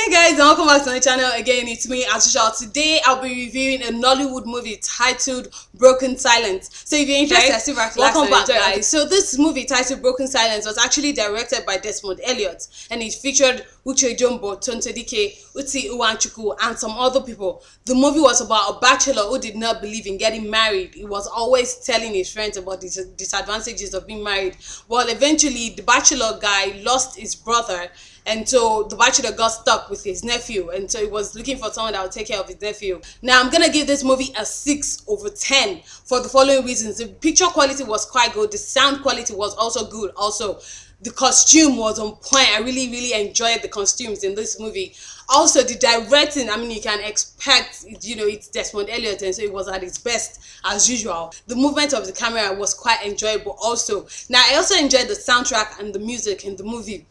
Hey guys, and welcome back to my channel again. It's me as usual. Today I'll be reviewing a Nollywood movie titled Broken Silence. So if you're interested, welcome back guys. So this movie titled Broken Silence was actually directed by Desmond, Elliot, and it featured Uche Jombo, Tonto Dikeh, Uti Nwachukwu, and some other people. The movie was about a bachelor who did not believe in getting married. He was always telling his friends about the disadvantages of being married. Well, eventually the bachelor guy lost his brother, and so the bachelor got stuck with his nephew, and so he was looking for someone that would take care of his nephew. Now I'm gonna give this movie a 6/10 for the following reasons. The picture quality was quite good, the sound quality was also good, also the costume was on point. I really enjoyed the costumes in this movie. Also the directing, I mean, you can expect, it's Desmond Elliot, and so it was at its best as usual. The movement of the camera was quite enjoyable also. Now I also enjoyed the soundtrack and the music in the movie.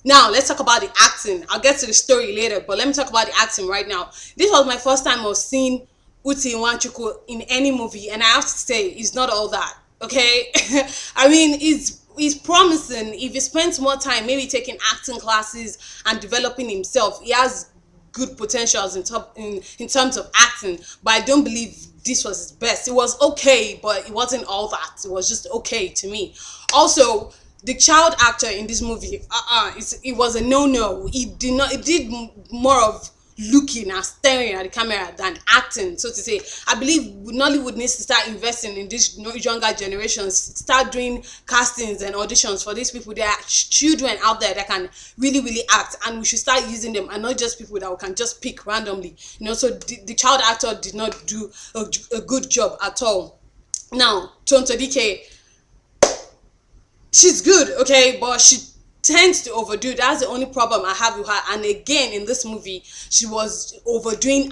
Now, let's talk about the acting. I'll get to the story later, but let me talk about the acting right now. This was my first time of seeing Uti Nwachukwu in any movie, and I have to say, it's not all that, okay? I mean, he's promising. If he spends more time maybe taking acting classes and developing himself, he has good potentials in terms of acting, but I don't believe this was his best. It was okay, but it wasn't all that. It was just okay to me. Also, the child actor in this movie, it was a no. It did more of looking and staring at the camera than acting, so to say. I believe Nollywood needs to start investing in this younger generations, start doing castings and auditions for these people. There are children out there that can really act, and we should start using them, and not just people that we can just pick randomly. So the child actor did not do a good job at all. Now, Tonto Dikeh, she's good, okay, but she tends to overdo. That's the only problem I have with her. And again, in this movie, she was overdoing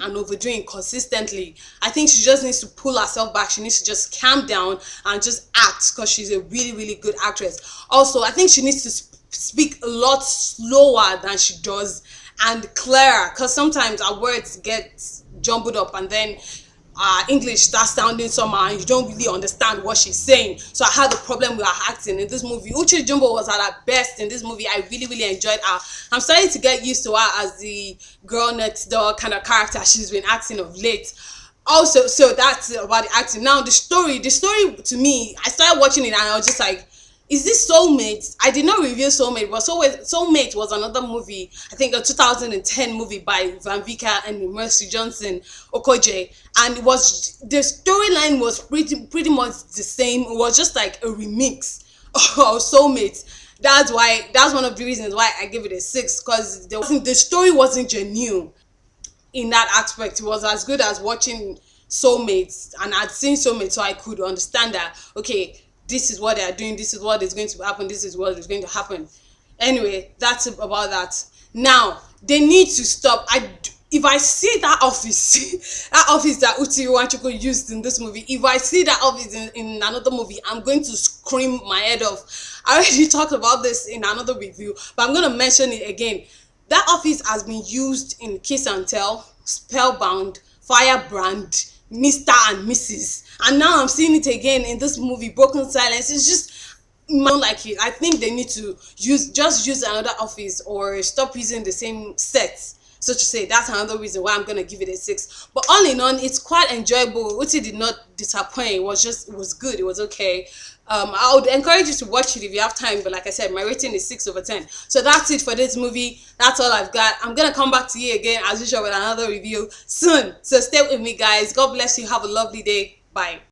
consistently. I think she just needs to pull herself back. She needs to just calm down and just act, because she's a really good actress. Also, I think she needs to speak a lot slower than she does and clearer, because sometimes our words get jumbled up, and then English starts sounding somehow and you don't really understand what she's saying. So I had a problem with her acting in this movie. Uche Jombo was at her best in this movie. I really enjoyed her. I'm starting to get used to her as the girl next door kind of character she's been acting of late. Also, so that's about the acting. Now the story to me, I started watching it and I was just like, is this Soulmate? I did not review Soulmate, but Soulmate was another movie, I think a 2010 movie by Van Vika and Mercy Johnson Okoje, and it was, the storyline was pretty much the same. It was just like a remix of Soulmate. That's one of the reasons why I give it a 6, because the story wasn't genuine in that aspect. It was as good as watching Soulmates, and I'd seen Soulmate, so I could understand that, okay, this is what they are doing, this is what is going to happen, this is what is going to happen. Anyway, that's about that. Now they need to stop. If I see that office that office that Uti Nwachukwu used in this movie, if I see that office in another movie, I'm going to scream my head off. I already talked about this in another review, but I'm going to mention it again. That office has been used in Kiss and Tell, Spellbound, Firebrand, Mr. and Mrs. And now I'm seeing it again in this movie, Broken Silence. It's just, I don't like it. I think they need to just use another office or stop using the same sets, so to say. That's another reason why I'm gonna give it a 6. But all in all, it's quite enjoyable. Uti did not disappoint. It was good. It was okay. I would encourage you to watch it if you have time, but like I said, my rating is 6/10. So that's it for this movie. That's all I've got. I'm gonna come back to you again as usual with another review soon, so stay with me guys. God bless you. Have a lovely day. Bye.